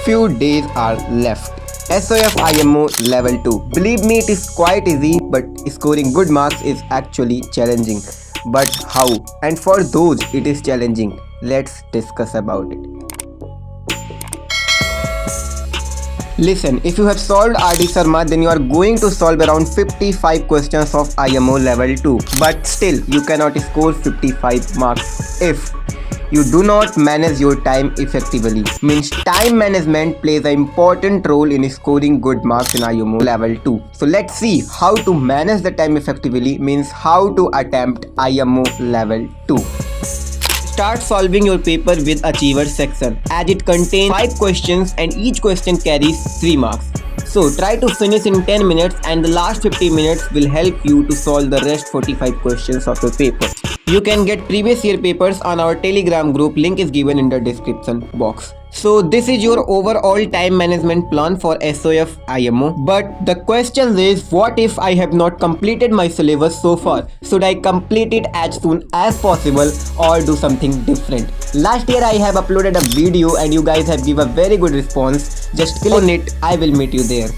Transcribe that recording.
few days are left. SOF IMO level 2. Believe me, it is quite easy, but scoring good marks is actually challenging. But how? And for those it is challenging, let's discuss about it. Listen, if you have solved RD Sarma, then you are going to solve around 55 questions of IMO level 2. But still, you cannot score 55 marks if you do not manage your time effectively. Means time management plays an important role in scoring good marks in IMO level 2. So let's see how to manage the time effectively, means how to attempt IMO level 2. Start solving your paper with Achiever section, as it contains 5 questions and each question carries 3 marks. So try to finish in 10 minutes and the last 50 minutes will help you to solve the rest 45 questions of your paper. You can get previous year papers on our Telegram group, link is given in the description box. So this is your overall time management plan for SOF IMO. But the question is, what if I have not completed my syllabus so far? Should I complete it as soon as possible or do something different? Last year I have uploaded a video and you guys have given a very good response. Just click on it, I will meet you there.